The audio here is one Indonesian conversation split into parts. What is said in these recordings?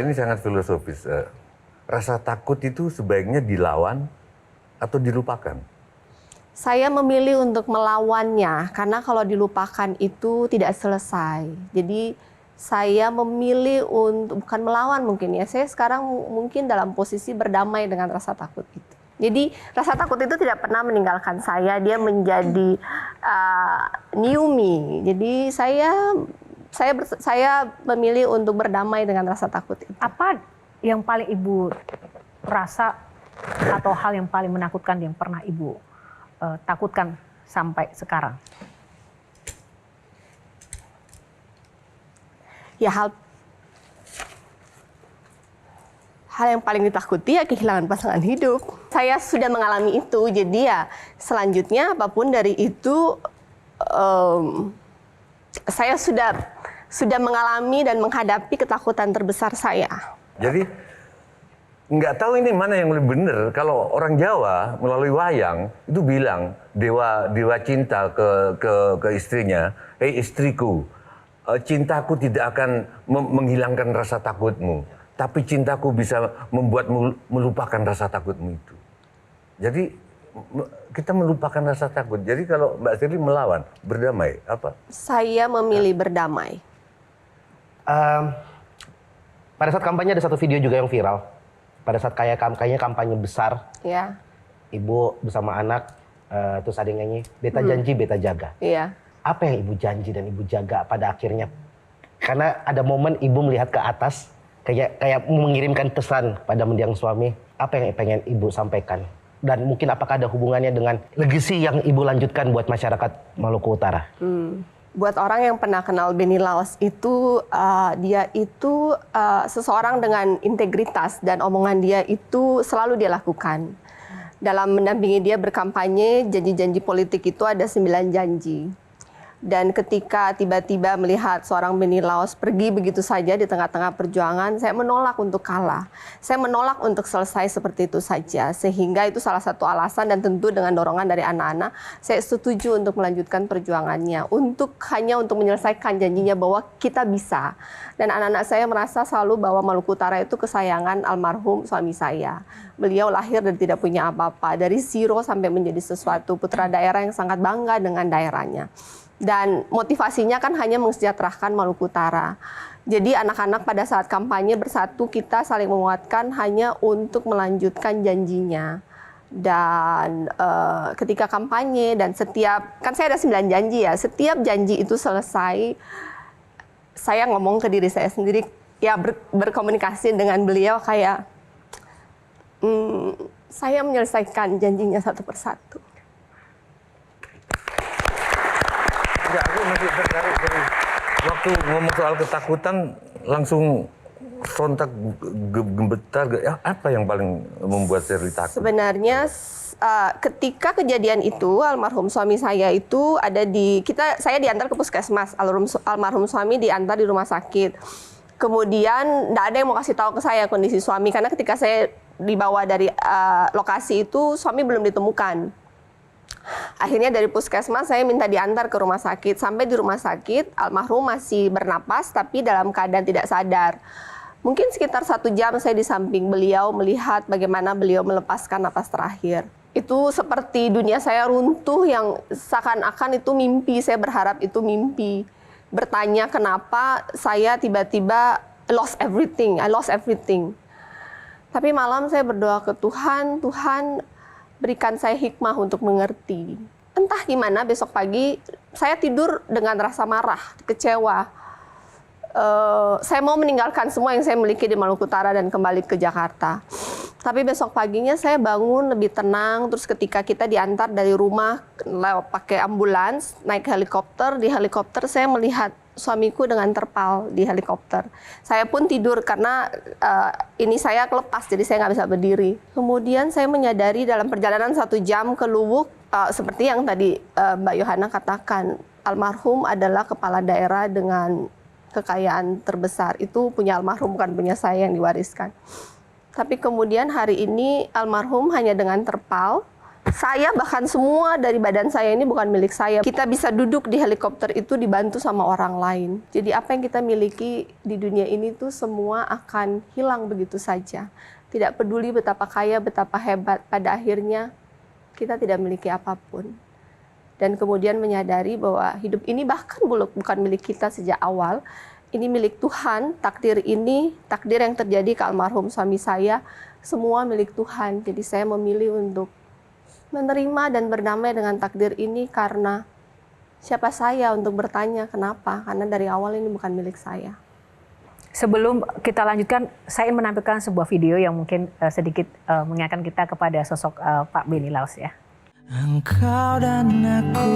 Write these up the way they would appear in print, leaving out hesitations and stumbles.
Ini sangat filosofis. Rasa takut itu sebaiknya dilawan atau dilupakan? Saya memilih untuk melawannya, karena kalau dilupakan itu tidak selesai. Jadi saya memilih untuk bukan melawan mungkin ya. Saya sekarang mungkin dalam posisi berdamai dengan rasa takut itu. Jadi rasa takut itu tidak pernah meninggalkan saya. Dia menjadi new me. Jadi saya memilih untuk berdamai dengan rasa takut itu. Apa yang paling Ibu rasa atau hal yang paling menakutkan yang pernah Ibu takutkan sampai sekarang? Ya hal yang paling ditakuti ya kehilangan pasangan hidup. Saya sudah mengalami itu, jadi ya selanjutnya apapun dari itu saya sudah mengalami dan menghadapi ketakutan terbesar saya. Jadi nggak tahu ini mana yang lebih benar. Kalau orang Jawa melalui wayang itu bilang dewa cinta ke istrinya, "Hei istriku, cintaku tidak akan menghilangkan rasa takutmu, tapi cintaku bisa membuatmu melupakan rasa takutmu itu." Jadi kita melupakan rasa takut. Jadi kalau Mbak Shirley melawan, berdamai, apa? Saya memilih berdamai. Pada saat kampanye ada satu video juga yang viral. Pada saat kayaknya kampanye besar, Ya. Ibu bersama anak, terus ada yang nyanyi, "Beta janji, beta jaga." Iya. Apa yang Ibu janji dan Ibu jaga pada akhirnya? Karena ada momen Ibu melihat ke atas, kayak mengirimkan pesan pada mendiang suami. Apa yang pengen Ibu sampaikan? Dan mungkin apakah ada hubungannya dengan legacy yang Ibu lanjutkan buat masyarakat Maluku Utara? Buat orang yang pernah kenal Benny Laos itu, dia itu seseorang dengan integritas dan omongan dia itu selalu dia lakukan. Dalam mendampingi dia berkampanye, janji-janji politik itu ada 9 janji. Dan ketika tiba-tiba melihat seorang Benny Laos pergi begitu saja di tengah-tengah perjuangan, saya menolak untuk kalah. Saya menolak untuk selesai seperti itu saja. Sehingga itu salah satu alasan dan tentu dengan dorongan dari anak-anak, saya setuju untuk melanjutkan perjuangannya. Hanya untuk menyelesaikan janjinya bahwa kita bisa. Dan anak-anak saya merasa selalu bahwa Maluku Utara itu kesayangan almarhum suami saya. Beliau lahir dan tidak punya apa-apa. Dari zero sampai menjadi sesuatu, putra daerah yang sangat bangga dengan daerahnya. Dan motivasinya kan hanya mensejahterakan Maluku Utara. Jadi anak-anak pada saat kampanye bersatu, kita saling menguatkan hanya untuk melanjutkan janjinya. Dan ketika kampanye dan kan saya ada 9 janji ya, setiap janji itu selesai, saya ngomong ke diri saya sendiri, ya berkomunikasi dengan beliau kayak, saya menyelesaikan janjinya satu persatu. Enggak, aku masih tertarik dari waktu ngomong soal ketakutan langsung sontak gemetar. Apa yang paling membuat Shirley takut? Sebenarnya ketika kejadian itu almarhum suami saya itu saya diantar ke puskesmas, almarhum suami diantar di rumah sakit. Kemudian tidak ada yang mau kasih tahu ke saya kondisi suami karena ketika saya dibawa dari lokasi itu suami belum ditemukan. Akhirnya dari puskesmas saya minta diantar ke rumah sakit. Sampai di rumah sakit almarhum masih bernapas tapi dalam keadaan tidak sadar. Mungkin sekitar 1 jam saya di samping beliau melihat bagaimana beliau melepaskan napas terakhir. Itu seperti dunia saya runtuh yang seakan-akan itu mimpi. Saya berharap itu mimpi. Bertanya kenapa saya tiba-tiba I lost everything. Tapi malam saya berdoa ke Tuhan, Tuhan berikan saya hikmah untuk mengerti. Entah gimana besok pagi saya tidur dengan rasa marah, kecewa. Saya mau meninggalkan semua yang saya miliki di Maluku Utara dan kembali ke Jakarta. Tapi besok paginya saya bangun lebih tenang. Terus ketika kita diantar dari rumah pakai ambulans, naik helikopter, di helikopter saya melihat suamiku dengan terpal di helikopter. Saya pun tidur karena ini saya kelepas, jadi saya nggak bisa berdiri. Kemudian saya menyadari dalam perjalanan 1 jam ke Luwuk, seperti yang tadi Mbak Yohana katakan, almarhum adalah kepala daerah dengan kekayaan terbesar. Itu punya almarhum, bukan punya saya yang diwariskan. Tapi kemudian hari ini almarhum hanya dengan terpal, Saya bahkan semua dari badan saya ini bukan milik saya. Kita bisa duduk di helikopter itu dibantu sama orang lain. Jadi apa yang kita miliki di dunia ini tuh semua akan hilang begitu saja. Tidak peduli betapa kaya, betapa hebat, pada akhirnya kita tidak memiliki apapun. Dan kemudian menyadari bahwa hidup ini bahkan bukan milik kita sejak awal. Ini milik Tuhan, takdir ini, takdir yang terjadi ke almarhum suami saya, semua milik Tuhan. Jadi saya memilih untuk menerima dan berdamai dengan takdir ini karena siapa saya untuk bertanya kenapa? Karena dari awal ini bukan milik saya. Sebelum kita lanjutkan, saya ingin menampilkan sebuah video yang mungkin sedikit mengingatkan kita kepada sosok Pak Benny Laus ya. Engkau dan aku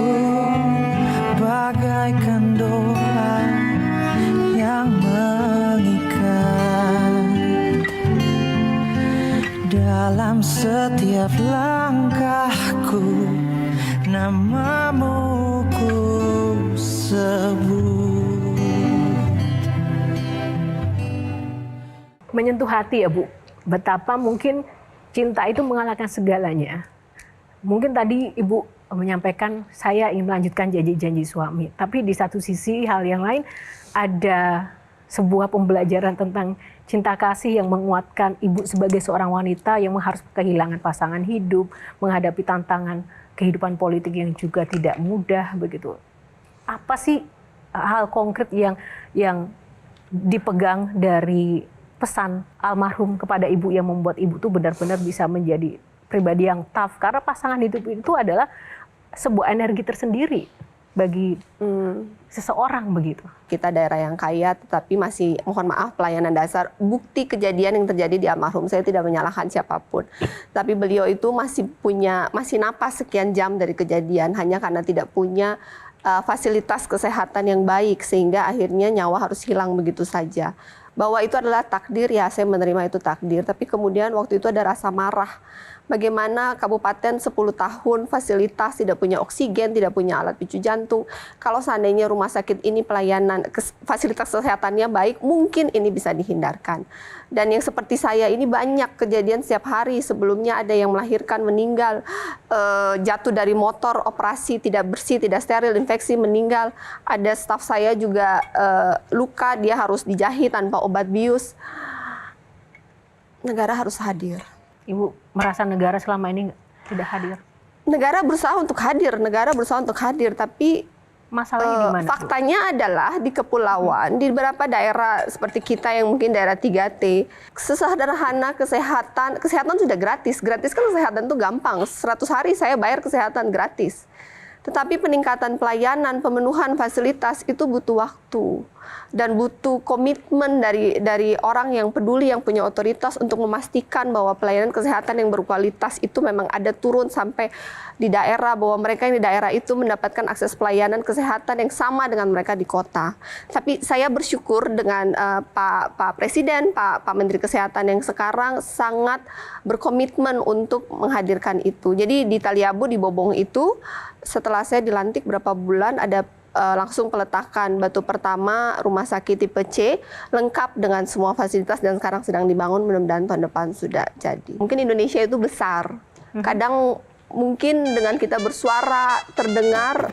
bagaikan doa yang mengikat dalam setiap langkahku, namamu ku sebut. Menyentuh hati ya Bu, betapa mungkin cinta itu mengalahkan segalanya. Mungkin tadi Ibu menyampaikan saya ingin melanjutkan janji-janji suami, tapi di satu sisi hal yang lain ada sebuah pembelajaran tentang cinta kasih yang menguatkan Ibu sebagai seorang wanita yang harus kehilangan pasangan hidup, menghadapi tantangan kehidupan politik yang juga tidak mudah begitu. Apa sih hal konkret yang dipegang dari pesan almarhum kepada Ibu yang membuat Ibu tuh benar-benar bisa menjadi pribadi yang tough, karena pasangan hidup itu adalah sebuah energi tersendiri bagi seseorang begitu. Kita daerah yang kaya tetapi masih, mohon maaf, pelayanan dasar. Bukti kejadian yang terjadi di almarhum, saya tidak menyalahkan siapapun. Tapi beliau itu masih napas sekian jam dari kejadian hanya karena tidak punya fasilitas kesehatan yang baik sehingga akhirnya nyawa harus hilang begitu saja. Bahwa itu adalah takdir, ya saya menerima itu takdir. Tapi kemudian waktu itu ada rasa marah. Bagaimana kabupaten 10 tahun fasilitas, tidak punya oksigen, tidak punya alat picu jantung. Kalau seandainya rumah sakit ini pelayanan, fasilitas kesehatannya baik, mungkin ini bisa dihindarkan. Dan yang seperti saya ini banyak kejadian setiap hari. Sebelumnya ada yang melahirkan, meninggal, jatuh dari motor, operasi, tidak bersih, tidak steril, infeksi, meninggal. Ada staf saya juga luka, dia harus dijahit tanpa obat bius. Negara harus hadir. Ibu merasa negara selama ini tidak hadir? Negara berusaha untuk hadir, tapi Masalahnya di mana? faktanya adalah di kepulauan, di beberapa daerah seperti kita yang mungkin daerah 3T, sesederhana kesehatan sudah gratis. Gratis kan kesehatan itu gampang, 100 hari saya bayar kesehatan gratis. Tetapi peningkatan pelayanan, pemenuhan fasilitas itu butuh waktu dan butuh komitmen dari orang yang peduli, yang punya otoritas untuk memastikan bahwa pelayanan kesehatan yang berkualitas itu memang ada turun sampai di daerah, bahwa mereka yang di daerah itu mendapatkan akses pelayanan kesehatan yang sama dengan mereka di kota. Tapi saya bersyukur dengan Pak Presiden, Pak Menteri Kesehatan yang sekarang sangat berkomitmen untuk menghadirkan itu. Jadi di Taliabu, di Bobong itu, setelah saya dilantik berapa bulan, ada langsung peletakan batu pertama rumah sakit tipe C, lengkap dengan semua fasilitas dan sekarang sedang dibangun, mudah-mudahan tahun depan sudah jadi. Mungkin Indonesia itu besar, kadang mungkin dengan kita bersuara terdengar,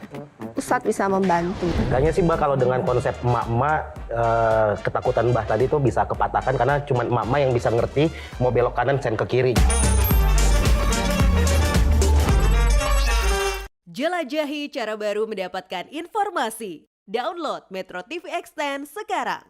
Ustadz bisa membantu. Kayaknya sih Mbak, kalau dengan konsep emak-emak, ketakutan Mbak tadi tuh bisa kepatahkan karena cuma emak-emak yang bisa ngerti mau belok kanan sen ke kiri. Jelajahi cara baru mendapatkan informasi. Download Metro TV Extend sekarang.